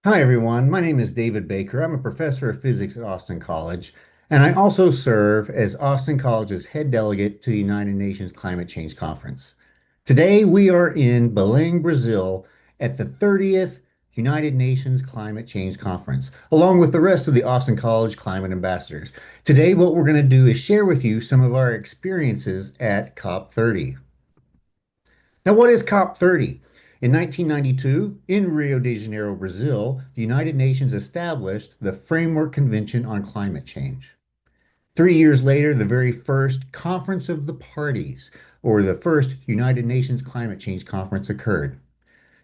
Hi, everyone. My name is David Baker. I'm a professor of physics at Austin College, and I also serve as Austin College's head delegate to the United Nations Climate Change Conference. Today, we are in Belém, Brazil, at the 30th United Nations Climate Change Conference, along with the rest of the Austin College climate ambassadors. Today, what we're going to do is share with you some of our experiences at COP30. Now, what is COP30? In 1992, in Rio de Janeiro, Brazil, the United Nations established the Framework Convention on Climate Change. 3 years later, the very first Conference of the Parties, or the first United Nations Climate Change Conference, occurred.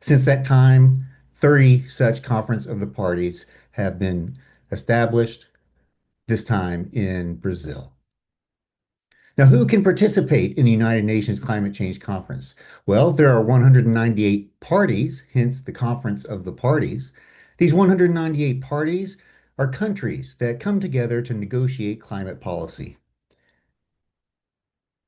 Since that time, 30 such Conference of the Parties have been established, this time in Brazil. Now, who can participate in the United Nations Climate Change Conference? Well, there are 198 parties, hence the Conference of the Parties. These 198 parties are countries that come together to negotiate climate policy.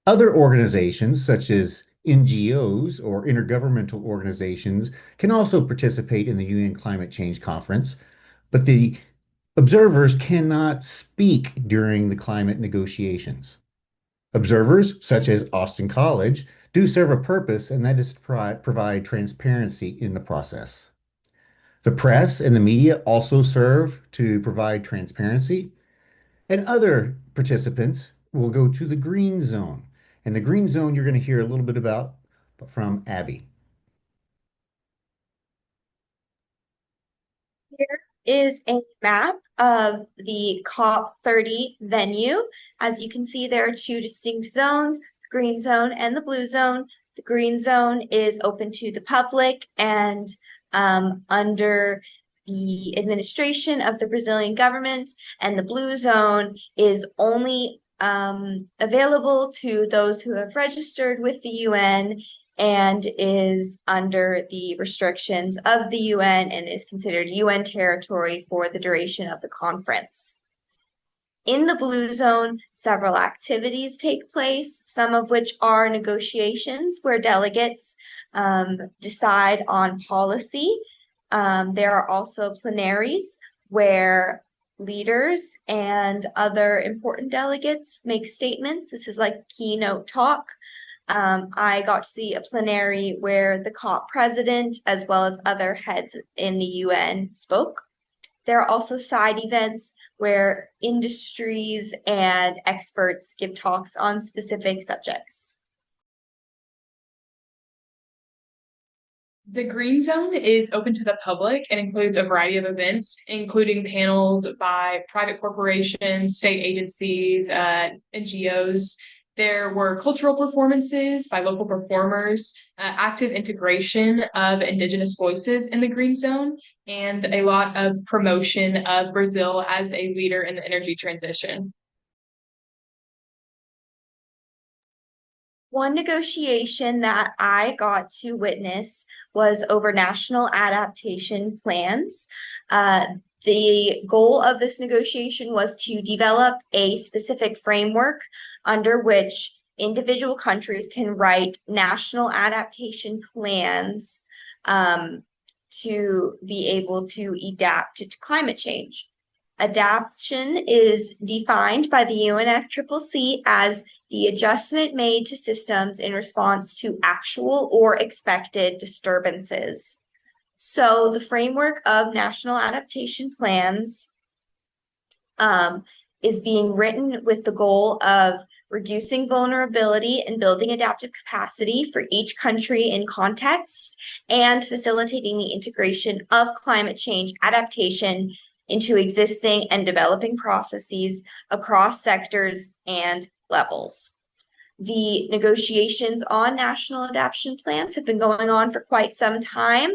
Other organizations, such as NGOs or intergovernmental organizations, can also participate in the UN Climate Change Conference, but the observers cannot speak during the climate negotiations. Observers, such as Austin College, do serve a purpose, and that is to provide transparency in the process. The press and the media also serve to provide transparency, and other participants will go to the green zone. And the green zone you're going to hear a little bit about from Abby. Here is a map of the COP30 venue. As you can see, there are two distinct zones, the green zone and the blue zone. The green zone is open to the public and under the administration of the Brazilian government, and the blue zone is only available to those who have registered with the UN and is under the restrictions of the UN and is considered UN territory for the duration of the conference. In the blue zone, several activities take place, some of which are negotiations where delegates decide on policy. There are also plenaries where leaders and other important delegates make statements. This is like keynote talk. I got to see a plenary where the COP president, as well as other heads in the UN, spoke. There are also side events where industries and experts give talks on specific subjects. The Green Zone is open to the public and includes a variety of events, including panels by private corporations, state agencies, NGOs. There were cultural performances by local performers, active integration of Indigenous voices in the Green Zone, and a lot of promotion of Brazil as a leader in the energy transition. One negotiation that I got to witness was over national adaptation plans. The goal of this negotiation was to develop a specific framework under which individual countries can write national adaptation plans to be able to adapt to climate change. Adaptation is defined by the UNFCCC as the adjustment made to systems in response to actual or expected disturbances. So the framework of national adaptation plans is being written with the goal of reducing vulnerability and building adaptive capacity for each country in context and facilitating the integration of climate change adaptation into existing and developing processes across sectors and levels. The negotiations on national adaptation plans have been going on for quite some time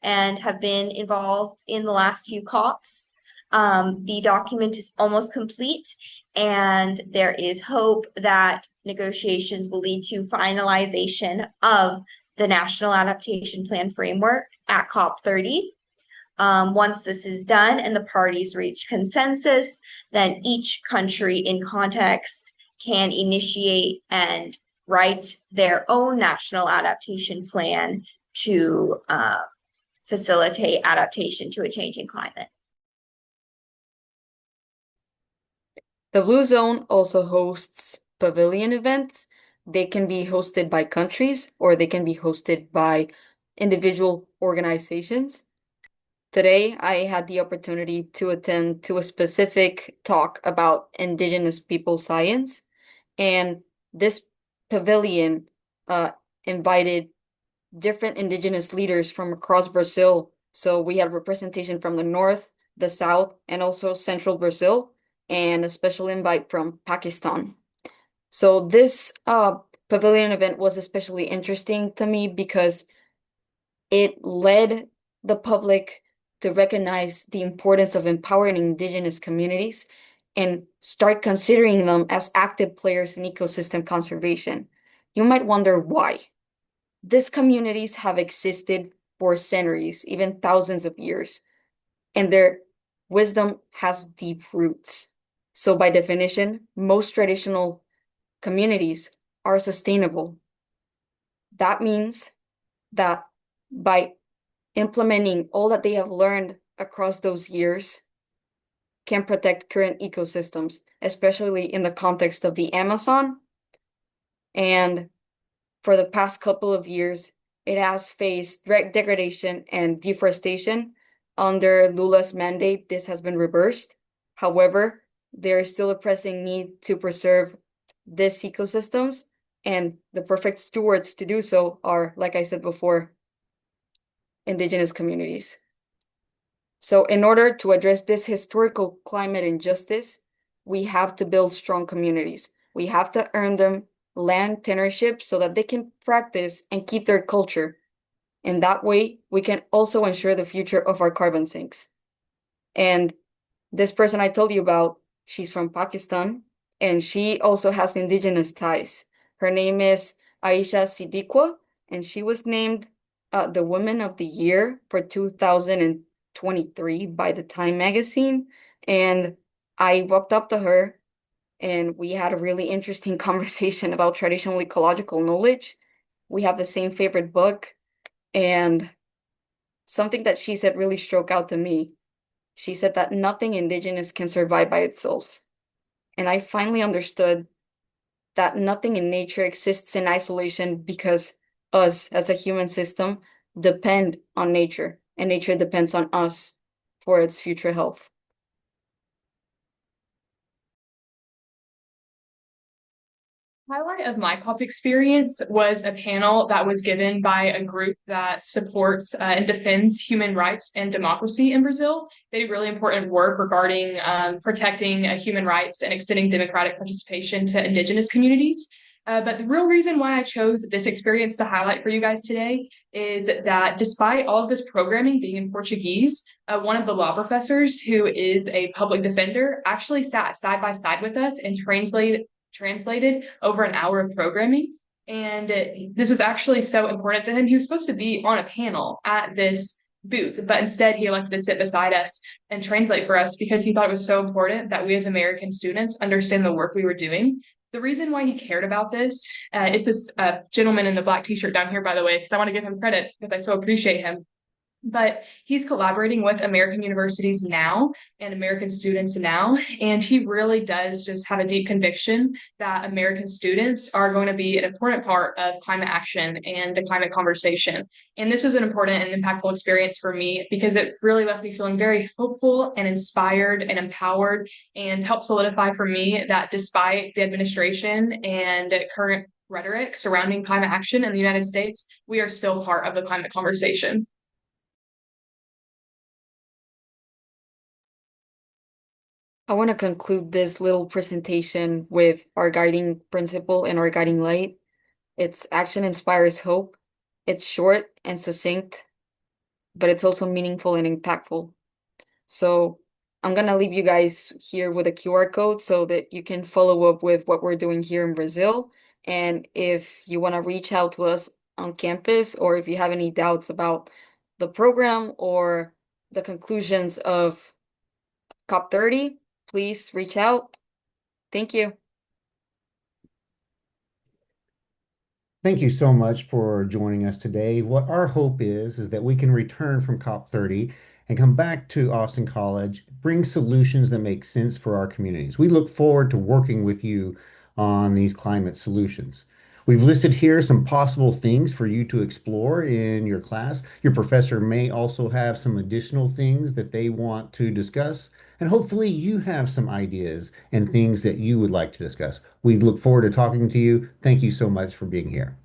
and have been involved in the last few COPs. The document is almost complete, and there is hope that negotiations will lead to finalization of the National Adaptation Plan framework at COP30. Once this is done and the parties reach consensus, then each country in context can initiate and write their own national adaptation plan to facilitate adaptation to a changing climate. The Blue Zone also hosts pavilion events. They can be hosted by countries or they can be hosted by individual organizations. Today, I had the opportunity to attend to a specific talk about Indigenous people science, and this pavilion invited different Indigenous leaders from across Brazil. So we had representation from the north, the south, and also central Brazil, and a special invite from Pakistan. So this pavilion event was especially interesting to me because it led the public to recognize the importance of empowering Indigenous communities and start considering them as active players in ecosystem conservation. You might wonder why. These communities have existed for centuries, even thousands of years, and their wisdom has deep roots. So by definition, most traditional communities are sustainable. That means that by implementing all that they have learned across those years can protect current ecosystems, especially in the context of the Amazon. And for the past couple of years, it has faced direct degradation and deforestation. Under Lula's mandate, this has been reversed. However, there is still a pressing need to preserve these ecosystems, and the perfect stewards to do so are, like I said before, Indigenous communities. So in order to address this historical climate injustice, we have to build strong communities. We have to earn them land tenureship so that they can practice and keep their culture. And that way, we can also ensure the future of our carbon sinks. And this person I told you about, she's from Pakistan, and she also has Indigenous ties. Her name is Aisha Siddiqua, and she was named the Woman of the Year for 2023 by the Time magazine. And I walked up to her and we had a really interesting conversation about traditional ecological knowledge. We have the same favorite book, and something that she said really struck out to me. She said that nothing indigenous can survive by itself. And I finally understood that nothing in nature exists in isolation because us as a human system depend on nature, and nature depends on us for its future health. Highlight of my COP experience was a panel that was given by a group that supports and defends human rights and democracy in Brazil. They do really important work regarding protecting human rights and extending democratic participation to indigenous communities. But the real reason why I chose this experience to highlight for you guys today is that despite all of this programming being in Portuguese, one of the law professors who is a public defender actually sat side by side with us and translated over an hour of programming. And this was actually so important to him. He was supposed to be on a panel at this booth, but instead he elected to sit beside us and translate for us because he thought it was so important that we as American students understand the work we were doing. The reason why he cared about this is this gentleman in the black t-shirt down here, by the way, because I want to give him credit because I so appreciate him. But he's collaborating with American universities now and American students now. And he really does just have a deep conviction that American students are going to be an important part of climate action and the climate conversation. And this was an important and impactful experience for me because it really left me feeling very hopeful and inspired and empowered, and helped solidify for me that despite the administration and current rhetoric surrounding climate action in the United States, we are still part of the climate conversation. I want to conclude this little presentation with our guiding principle and our guiding light. It's action inspires hope. It's short and succinct, but it's also meaningful and impactful. So I'm going to leave you guys here with a QR code so that you can follow up with what we're doing here in Brazil. And if you want to reach out to us on campus, or if you have any doubts about the program or the conclusions of COP30, please reach out. Thank you. Thank you so much for joining us today. What our hope is that we can return from COP30 and come back to Austin College, bring solutions that make sense for our communities. We look forward to working with you on these climate solutions. We've listed here some possible things for you to explore in your class. Your professor may also have some additional things that they want to discuss, and hopefully you have some ideas and things that you would like to discuss. We look forward to talking to you. Thank you so much for being here.